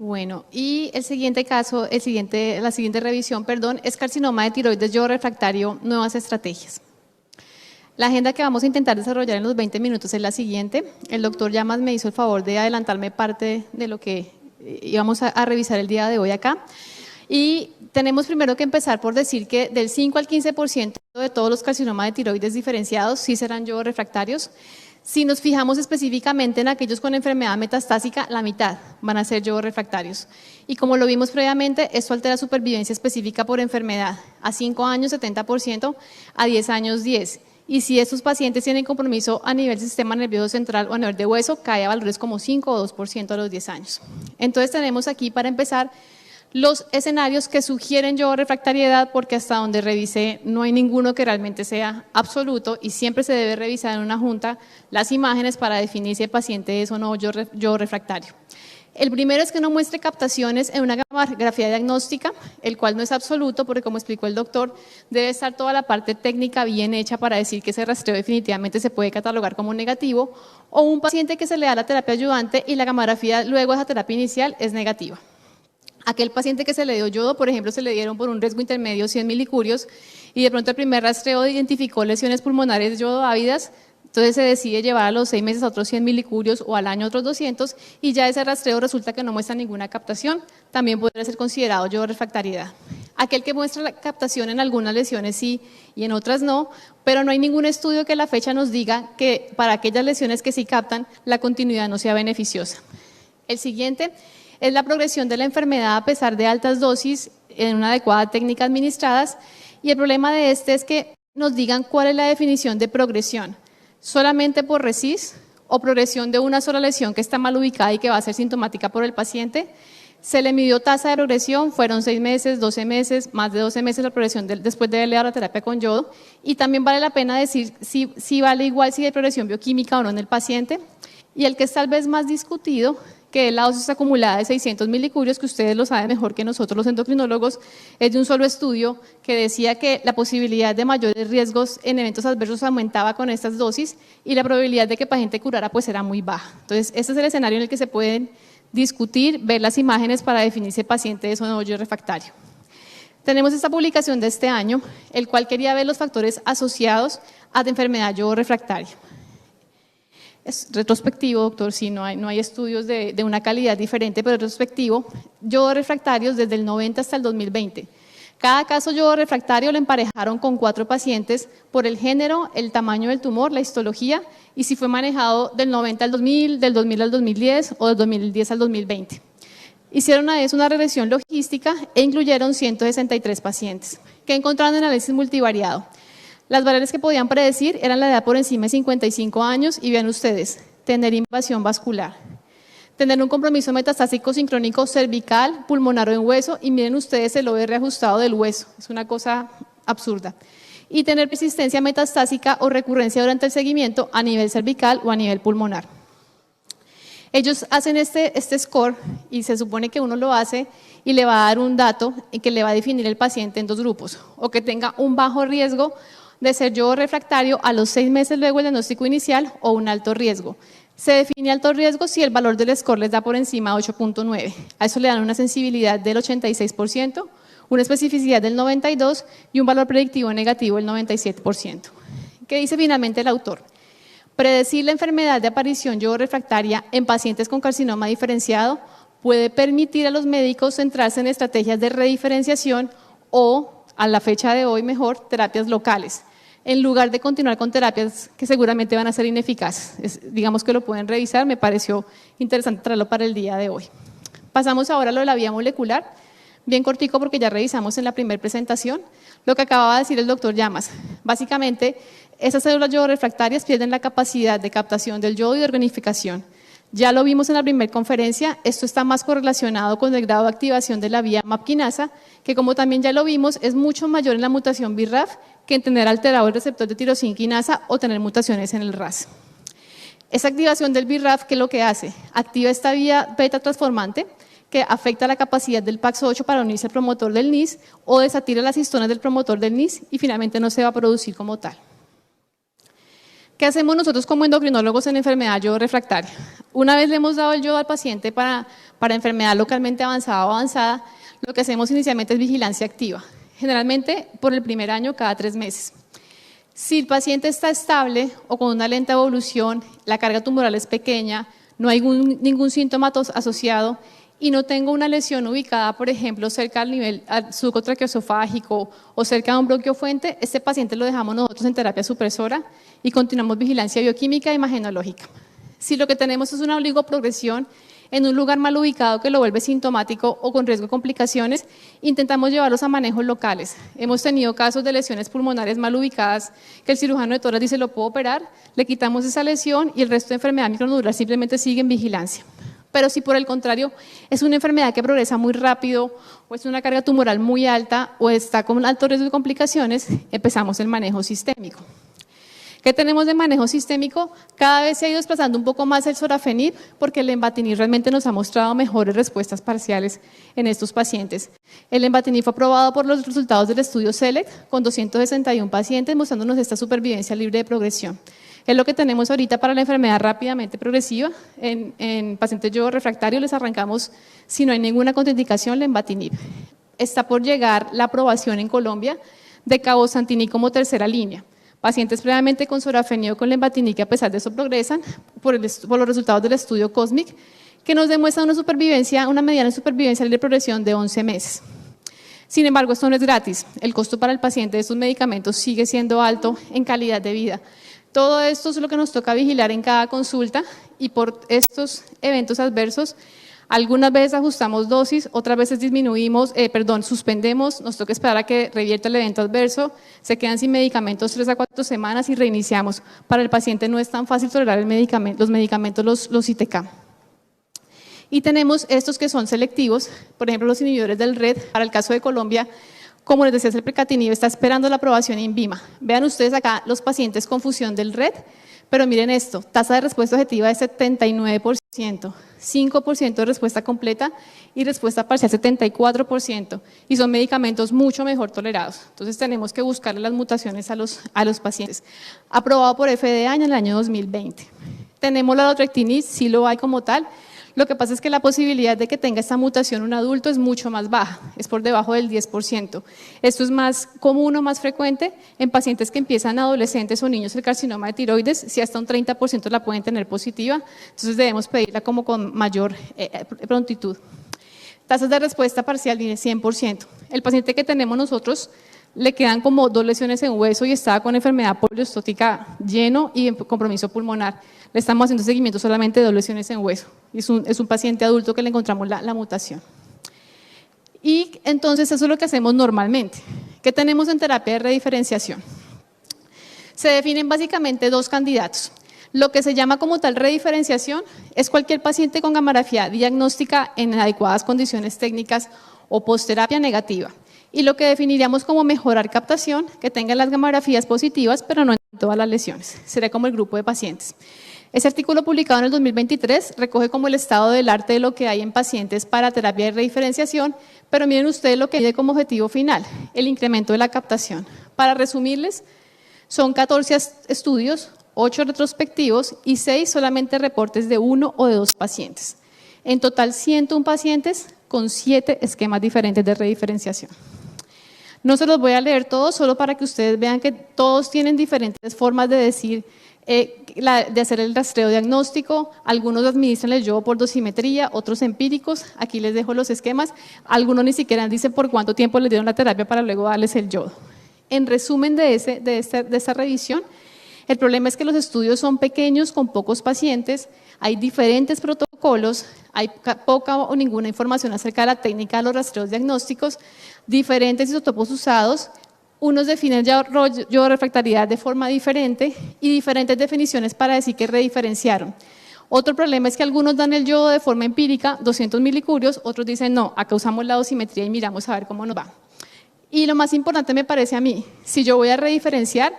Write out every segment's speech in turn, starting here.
Bueno, y el siguiente caso, la siguiente revisión, perdón, es carcinoma de tiroides yodo refractario, nuevas estrategias. La agenda que vamos a intentar desarrollar en los 20 minutos es la siguiente. El doctor Llamas me hizo el favor de adelantarme parte de lo que íbamos a revisar el día de hoy acá. Y tenemos primero que empezar por decir que del 5 al 15% de todos los carcinomas de tiroides diferenciados sí serán yodo refractarios. Si nos fijamos específicamente en aquellos con enfermedad metastásica, la mitad van a ser yodo refractarios. Y como lo vimos previamente, esto altera supervivencia específica por enfermedad. A 5 años, 70%, a 10 años, 10%. Y si estos pacientes tienen compromiso a nivel del sistema nervioso central o a nivel de hueso, cae a valores como 5 o 2% a los 10 años. Entonces tenemos aquí para empezar los escenarios que sugieren yodo refractariedad, porque hasta donde revisé no hay ninguno que realmente sea absoluto y siempre se debe revisar en una junta las imágenes para definir si el paciente es o no yodo refractario. El primero es que no muestre captaciones en una gamografía diagnóstica, el cual no es absoluto porque, como explicó el doctor, debe estar toda la parte técnica bien hecha para decir que ese rastreo definitivamente se puede catalogar como negativo, o un paciente que se le da la terapia ayudante y la gamografía luego de esa terapia inicial es negativa. Aquel paciente que se le dio yodo, por ejemplo, se le dieron por un riesgo intermedio 100 milicurios y de pronto el primer rastreo identificó lesiones pulmonares yodo ávidas, entonces se decide llevar a los 6 meses a otros 100 milicurios o al año otros 200 y ya ese rastreo resulta que no muestra ninguna captación, también podría ser considerado yodo refractariedad. Aquel que muestra la captación en algunas lesiones sí y en otras no, pero no hay ningún estudio que a la fecha nos diga que para aquellas lesiones que sí captan, la continuidad no sea beneficiosa. El siguiente es la progresión de la enfermedad a pesar de altas dosis en una adecuada técnica administradas, y el problema de este es que nos digan cuál es la definición de progresión, solamente por RECIST o progresión de una sola lesión que está mal ubicada y que va a ser sintomática por el paciente. Se le midió tasa de progresión, fueron 6 meses, 12 meses, más de 12 meses la progresión después de haberle dado la terapia con yodo, y también vale la pena decir si vale igual si hay progresión bioquímica o no en el paciente. Y el que es tal vez más discutido, que es la dosis acumulada de 600 milicurios, que ustedes lo saben mejor que nosotros los endocrinólogos, es de un solo estudio que decía que la posibilidad de mayores riesgos en eventos adversos aumentaba con estas dosis y la probabilidad de que el paciente curara pues era muy baja. Entonces, este es el escenario en el que se pueden discutir, ver las imágenes para definir si el paciente es o no yodo refractario. Tenemos esta publicación de este año, el cual quería ver los factores asociados a la enfermedad yodo refractaria. Es retrospectivo, doctor, sí, no hay estudios de una calidad diferente, pero retrospectivo, yodo refractarios desde el 90 hasta el 2020. Cada caso yodo refractario lo emparejaron con 4 pacientes por el género, el tamaño del tumor, la histología, y si fue manejado del 90 al 2000, del 2000 al 2010 o del 2010 al 2020. Hicieron a vez una regresión logística e incluyeron 163 pacientes, que encontraron en análisis multivariado. Las variables que podían predecir eran la edad por encima de 55 años y vean ustedes, tener invasión vascular, tener un compromiso metastásico sincrónico cervical, pulmonar o en hueso, y miren ustedes el OR ajustado del hueso, es una cosa absurda, y tener persistencia metastásica o recurrencia durante el seguimiento a nivel cervical o a nivel pulmonar. Ellos hacen este score y se supone que uno lo hace y le va a dar un dato y que le va a definir el paciente en 2 grupos, o que tenga un bajo riesgo de ser yodo refractario a los 6 meses luego del diagnóstico inicial o un alto riesgo. Se define alto riesgo si el valor del score les da por encima de 8.9. A eso le dan una sensibilidad del 86%, una especificidad del 92% y un valor predictivo negativo del 97%. ¿Qué dice finalmente el autor? Predecir la enfermedad de aparición yodo refractaria en pacientes con carcinoma diferenciado puede permitir a los médicos centrarse en estrategias de rediferenciación o, a la fecha de hoy mejor, terapias locales, en lugar de continuar con terapias que seguramente van a ser ineficaces. Digamos que lo pueden revisar, me pareció interesante traerlo para el día de hoy. Pasamos ahora a lo de la vía molecular, bien cortico porque ya revisamos en la primera presentación lo que acababa de decir el doctor Llamas. Básicamente, esas células yodo refractarias pierden la capacidad de captación del yodo y de organificación. Ya lo vimos en la primera conferencia, esto está más correlacionado con el grado de activación de la vía MAP quinasa, que como también ya lo vimos, es mucho mayor en la mutación BRAF que en tener alterado el receptor de tirosina quinasa o tener mutaciones en el RAS. Esa activación del BRAF, ¿qué es lo que hace? Activa esta vía beta transformante que afecta la capacidad del PAX8 para unirse al promotor del NIS o desactiva las histonas del promotor del NIS y finalmente no se va a producir como tal. ¿Qué hacemos nosotros como endocrinólogos en enfermedad yodo refractaria? Una vez le hemos dado el yodo al paciente para enfermedad localmente avanzada o avanzada, lo que hacemos inicialmente es vigilancia activa, generalmente por el primer año cada 3 meses. Si el paciente está estable o con una lenta evolución, la carga tumoral es pequeña, no hay ningún síntoma asociado y no tengo una lesión ubicada, por ejemplo, cerca al nivel surco traqueoesofágico o cerca de un bronquio fuente, este paciente lo dejamos nosotros en terapia supresora y continuamos vigilancia bioquímica e imagenológica. Si lo que tenemos es una oligoprogresión en un lugar mal ubicado que lo vuelve sintomático o con riesgo de complicaciones, intentamos llevarlos a manejos locales. Hemos tenido casos de lesiones pulmonares mal ubicadas que el cirujano de tórax dice lo puedo operar, le quitamos esa lesión y el resto de enfermedad micronodular simplemente sigue en vigilancia. Pero si por el contrario es una enfermedad que progresa muy rápido o es una carga tumoral muy alta o está con alto riesgo de complicaciones, empezamos el manejo sistémico. ¿Qué tenemos de manejo sistémico? Cada vez se ha ido desplazando un poco más el sorafenib porque el lenvatinib realmente nos ha mostrado mejores respuestas parciales en estos pacientes. El lenvatinib fue aprobado por los resultados del estudio SELECT con 261 pacientes mostrándonos esta supervivencia libre de progresión. Es lo que tenemos ahorita para la enfermedad rápidamente progresiva. En pacientes yodo refractarios les arrancamos, si no hay ninguna contraindicación, lenvatinib. Está por llegar la aprobación en Colombia de cabozantinib como tercera línea. Pacientes previamente con sorafenib o con lenvatinib que a pesar de eso progresan por los resultados del estudio COSMIC, que nos demuestra una mediana supervivencia libre de progresión de 11 meses. Sin embargo, esto no es gratis. El costo para el paciente de estos medicamentos sigue siendo alto en calidad de vida. Todo esto es lo que nos toca vigilar en cada consulta y por estos eventos adversos, algunas veces ajustamos dosis, otras veces suspendemos, nos toca esperar a que revierta el evento adverso, se quedan sin medicamentos 3 a 4 semanas y reiniciamos. Para el paciente no es tan fácil tolerar los medicamentos, los ITK. Y tenemos estos que son selectivos, por ejemplo los inhibidores del RET, para el caso de Colombia. Como les decía, el precatinib está esperando la aprobación en INVIMA. Vean ustedes acá los pacientes con fusión del RET, pero miren esto, tasa de respuesta objetiva de 79%, 5% de respuesta completa y respuesta parcial 74%, y son medicamentos mucho mejor tolerados. Entonces tenemos que buscarle las mutaciones a los pacientes. Aprobado por FDA en el año 2020. Tenemos la lotrectinib, sí lo hay como tal. Lo que pasa es que la posibilidad de que tenga esta mutación un adulto es mucho más baja, es por debajo del 10%. Esto es más común o más frecuente en pacientes que empiezan adolescentes o niños el carcinoma de tiroides, si hasta un 30% la pueden tener positiva, entonces debemos pedirla como con mayor prontitud. Tasas de respuesta parcial de 100%. El paciente que tenemos nosotros le quedan como 2 lesiones en hueso y estaba con enfermedad poliostótica lleno y en compromiso pulmonar. Le estamos haciendo seguimiento solamente de 2 lesiones en hueso. Es un paciente adulto que le encontramos la mutación. Y entonces eso es lo que hacemos normalmente. ¿Qué tenemos en terapia de rediferenciación? Se definen básicamente 2 candidatos. Lo que se llama como tal rediferenciación es cualquier paciente con gamografía diagnóstica en adecuadas condiciones técnicas o posterapia negativa. Y lo que definiríamos como mejorar captación, que tengan las gamografías positivas, pero no en todas las lesiones. Sería como el grupo de pacientes. Ese artículo publicado en el 2023 recoge como el estado del arte de lo que hay en pacientes para terapia de rediferenciación, pero miren ustedes lo que tiene como objetivo final, el incremento de la captación. Para resumirles, son 14 estudios, 8 retrospectivos y 6 solamente reportes de 1 o de 2 pacientes. En total 101 pacientes con 7 esquemas diferentes de rediferenciación. No se los voy a leer todos, solo para que ustedes vean que todos tienen diferentes formas de decir, de hacer el rastreo diagnóstico. Algunos administran el yodo por dosimetría, otros empíricos. Aquí les dejo los esquemas. Algunos ni siquiera dicen por cuánto tiempo les dieron la terapia para luego darles el yodo. En resumen de esta revisión, el problema es que los estudios son pequeños, con pocos pacientes, hay diferentes protocolos, hay poca o ninguna información acerca de la técnica de los rastreos diagnósticos, diferentes isótopos usados, unos definen yodo refractariedad de forma diferente y diferentes definiciones para decir que rediferenciaron. Otro problema es que algunos dan el yodo de forma empírica, 200 milicurios, otros dicen no, acá usamos la dosimetría y miramos a ver cómo nos va. Y lo más importante me parece a mí, si yo voy a rediferenciar,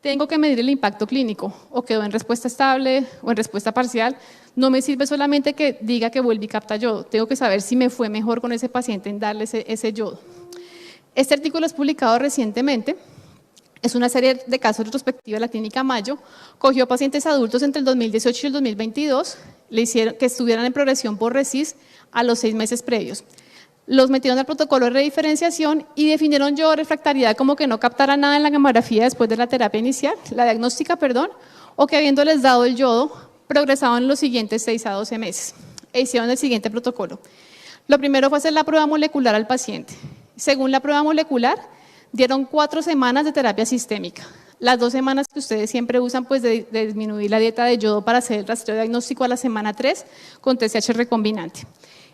tengo que medir el impacto clínico, o quedó en respuesta estable o en respuesta parcial. No me sirve solamente que diga que vuelve y capta yodo, tengo que saber si me fue mejor con ese paciente en darle ese yodo. Este artículo es publicado recientemente Es una serie de casos retrospectiva de la Clínica Mayo. Cogió pacientes adultos entre el 2018 y el 2022, le hicieron que estuvieran en progresión por RECIST a los 6 meses previos. Los metieron al protocolo de rediferenciación y definieron yodo refractariedad como que no captara nada en la gamografía después de la terapia inicial, la diagnóstica, perdón, o que habiéndoles dado el yodo, progresaban en los siguientes 6 a 12 meses. E hicieron el siguiente protocolo. Lo primero fue hacer la prueba molecular al paciente. Según la prueba molecular, dieron 4 semanas de terapia sistémica. Las 2 semanas que ustedes siempre usan pues de disminuir la dieta de yodo para hacer el rastreo diagnóstico a la semana 3 con TSH recombinante.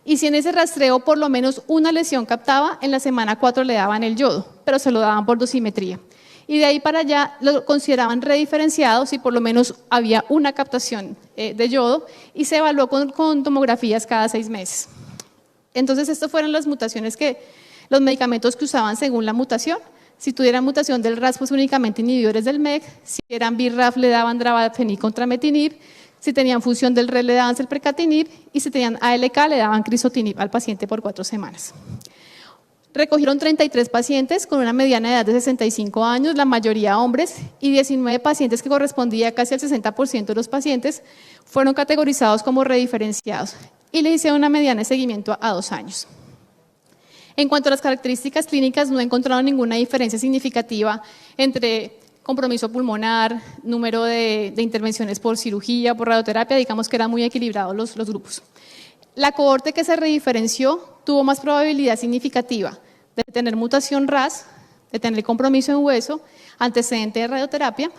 Y si en ese rastreo por lo menos una lesión captaba, en la semana 4 le daban el yodo, pero se lo daban por dosimetría. Y de ahí para allá lo consideraban rediferenciado si por lo menos había una captación de yodo y se evaluó con tomografías cada 6 meses. Entonces, estas fueron las mutaciones los medicamentos que usaban según la mutación. Si tuvieran mutación del RAS, pues únicamente inhibidores del MEK. Si eran BRAF, le daban dravafenib contra metinib. Si tenían fusión del RET, le daban selpercatinib. Y si tenían ALK, le daban crizotinib al paciente por 4 semanas. Recogieron 33 pacientes con una mediana de edad de 65 años, la mayoría hombres, y 19 pacientes que correspondía casi al 60% de los pacientes fueron categorizados como rediferenciados y le hicieron una mediana de seguimiento a 2 años. En cuanto a las características clínicas, no encontraron ninguna diferencia significativa entre compromiso pulmonar, número de intervenciones por cirugía, por radioterapia, digamos que eran muy equilibrados los grupos. La cohorte que se rediferenció tuvo más probabilidad significativa de tener mutación RAS, de tener compromiso en hueso, antecedente de radioterapia,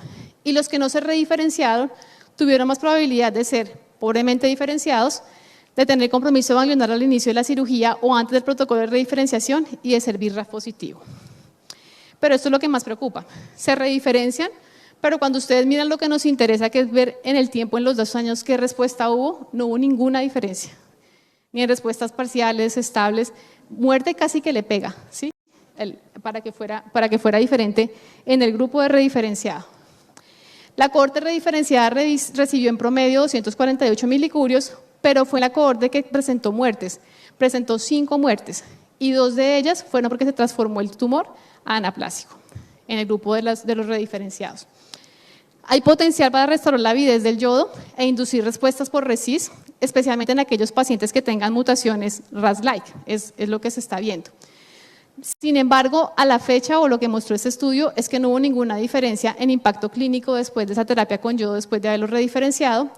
y los que no se rediferenciaron tuvieron más probabilidad de ser pobremente diferenciados, de tener compromiso ganglionar al inicio de la cirugía o antes del protocolo de rediferenciación y de ser BRAF positivo. Pero esto es lo que más preocupa. Se rediferencian, pero cuando ustedes miran lo que nos interesa, que es ver en el tiempo, en los 2 años, qué respuesta hubo, no hubo ninguna diferencia. Ni en respuestas parciales, estables, muerte casi que le pega, ¿sí? Para que fuera diferente en el grupo de rediferenciado. La cohorte rediferenciada recibió en promedio 248 milicurios, pero fue la cohorte que presentó muertes. Presentó 5 muertes y 2 de ellas fueron porque se transformó el tumor a anaplásico en el grupo de los rediferenciados. Hay potencial para restaurar la avidez del yodo e inducir respuestas por RECIST, especialmente en aquellos pacientes que tengan mutaciones RAS-like, es lo que se está viendo. Sin embargo, a la fecha, o lo que mostró este estudio, es que no hubo ninguna diferencia en impacto clínico después de esa terapia con yodo, después de haberlo rediferenciado,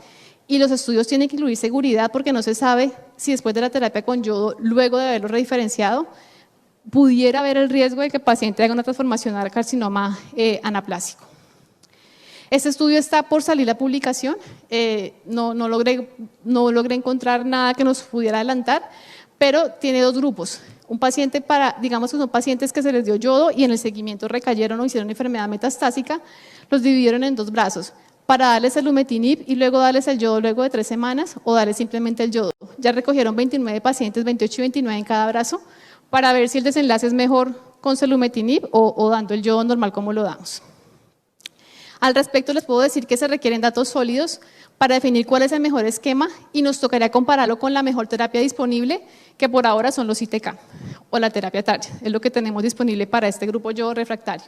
y los estudios tienen que incluir seguridad porque no se sabe si después de la terapia con yodo, luego de haberlo rediferenciado, pudiera haber el riesgo de que el paciente haga una transformación al carcinoma anaplásico. Este estudio está por salir a publicación, no logré encontrar nada que nos pudiera adelantar, pero tiene 2 grupos. Un paciente digamos que son pacientes que se les dio yodo y en el seguimiento recayeron o hicieron enfermedad metastásica, los dividieron en 2 brazos, para darles el lumetinib y luego darles el yodo luego de 3 semanas o darles simplemente el yodo. Ya recogieron 29 pacientes, 28 y 29 en cada brazo, para ver si el desenlace es mejor con selumetinib o dando el yodo normal como lo damos. Al respecto les puedo decir que se requieren datos sólidos para definir cuál es el mejor esquema y nos tocaría compararlo con la mejor terapia disponible, que por ahora son los ITK o la terapia TARGET, es lo que tenemos disponible para este grupo yodo refractario.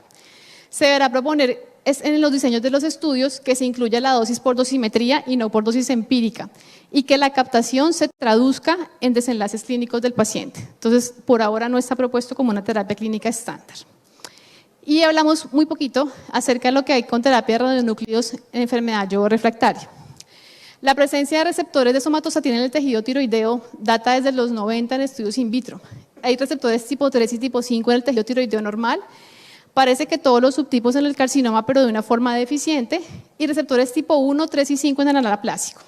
Se deberá proponer en los diseños de los estudios que se incluya la dosis por dosimetría y no por dosis empírica y que la captación se traduzca en desenlaces clínicos del paciente. Entonces, por ahora no está propuesto como una terapia clínica estándar. Y hablamos muy poquito acerca de lo que hay con terapia de radionúclidos en enfermedad yodo refractaria. La presencia de receptores de somatostatina en el tejido tiroideo data desde los 90 en estudios in vitro. Hay receptores tipo 3 y tipo 5 en el tejido tiroideo normal. Parece que todos los subtipos en el carcinoma, pero de una forma deficiente, y receptores tipo 1, 3 y 5 en el anaplásico.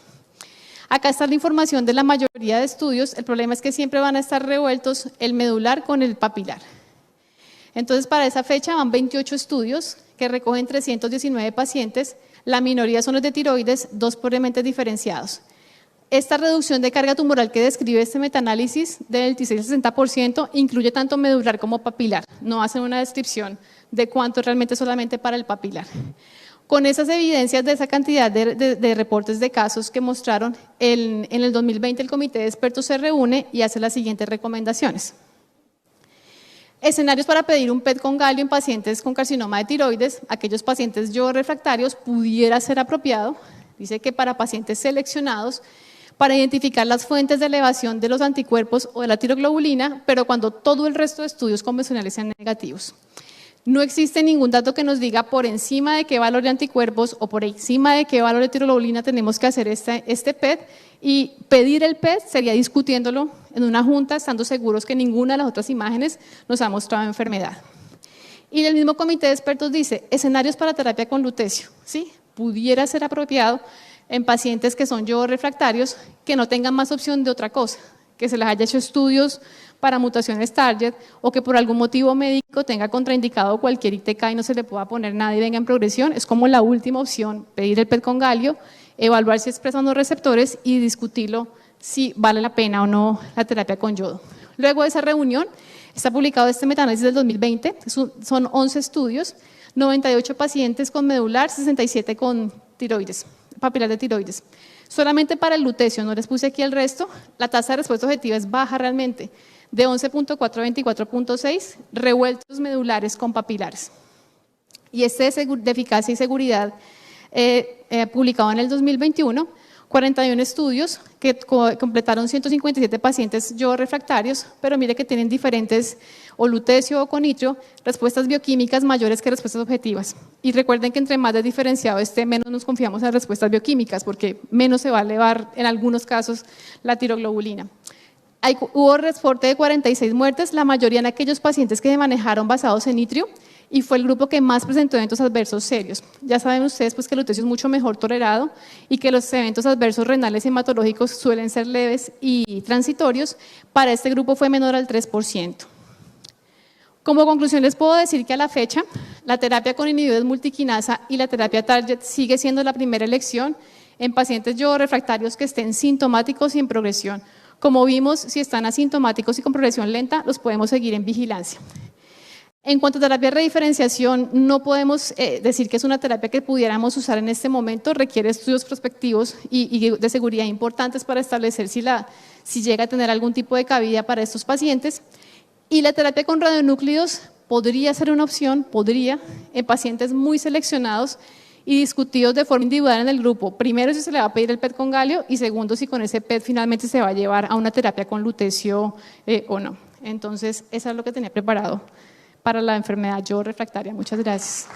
Acá está la información de la mayoría de estudios. El problema es que siempre van a estar revueltos el medular con el papilar. Entonces, para esa fecha van 28 estudios que recogen 319 pacientes. La minoría son los de tiroides, 2 pobremente diferenciados. Esta reducción de carga tumoral que describe este metaanálisis del 26-60% incluye tanto medular como papilar. No hacen una descripción de cuánto realmente solamente para el papilar. Con esas evidencias de esa cantidad de reportes de casos que mostraron, en el 2020 el comité de expertos se reúne y hace las siguientes recomendaciones. Escenarios para pedir un PET con galio en pacientes con carcinoma de tiroides, aquellos pacientes yo refractarios pudiera ser apropiado. Dice que para pacientes seleccionados, para identificar las fuentes de elevación de los anticuerpos o de la tiroglobulina, pero cuando todo el resto de estudios convencionales sean negativos. No existe ningún dato que nos diga por encima de qué valor de anticuerpos o por encima de qué valor de tiroglobulina tenemos que hacer este PET, y pedir el PET sería discutiéndolo en una junta, estando seguros que ninguna de las otras imágenes nos ha mostrado enfermedad. Y el mismo comité de expertos dice, escenarios para terapia con lutecio, ¿sí? Pudiera ser apropiado en pacientes que son yo refractarios, que no tengan más opción de otra cosa, que se les haya hecho estudios para mutaciones target o que por algún motivo médico tenga contraindicado cualquier ITK y no se le pueda poner nada y venga en progresión. Es como la última opción, pedir el PET con galio, evaluar si expresan los receptores y discutirlo si vale la pena o no la terapia con yodo. Luego de esa reunión, está publicado este metaanálisis del 2020, son 11 estudios, 98 pacientes con medular, 67 con tiroides, papilar de tiroides. Solamente para el lutecio, no les puse aquí el resto, la tasa de respuesta objetiva es baja realmente, de 11.4 a 24.6, revueltos medulares con papilares. Y este de eficacia y seguridad, publicado en el 2021, 41 estudios que completaron 157 pacientes yo refractarios, pero mire que tienen diferentes, o lutecio o con nitrio, respuestas bioquímicas mayores que respuestas objetivas. Y recuerden que entre más desdiferenciado esté, menos nos confiamos en las respuestas bioquímicas, porque menos se va a elevar en algunos casos la tiroglobulina. Hubo reporte de 46 muertes, la mayoría en aquellos pacientes que se manejaron basados en nitrio, y fue el grupo que más presentó eventos adversos serios. Ya saben ustedes pues, que el lutecio es mucho mejor tolerado y que los eventos adversos renales y hematológicos suelen ser leves y transitorios. Para este grupo fue menor al 3%. Como conclusión les puedo decir que a la fecha, la terapia con inhibidores multiquinasa y la terapia target sigue siendo la primera elección en pacientes yo refractarios que estén sintomáticos y en progresión. Como vimos, si están asintomáticos y con progresión lenta, los podemos seguir en vigilancia. En cuanto a terapia de rediferenciación, no podemos decir que es una terapia que pudiéramos usar en este momento, requiere estudios prospectivos y de seguridad importantes para establecer si llega a tener algún tipo de cabida para estos pacientes. Y la terapia con radionúclidos podría ser una opción, en pacientes muy seleccionados y discutidos de forma individual en el grupo. Primero, si se le va a pedir el PET con galio y segundo, si con ese PET finalmente se va a llevar a una terapia con lutecio o no. Entonces, eso es lo que tenía preparado para la enfermedad yo refractaria. Muchas gracias.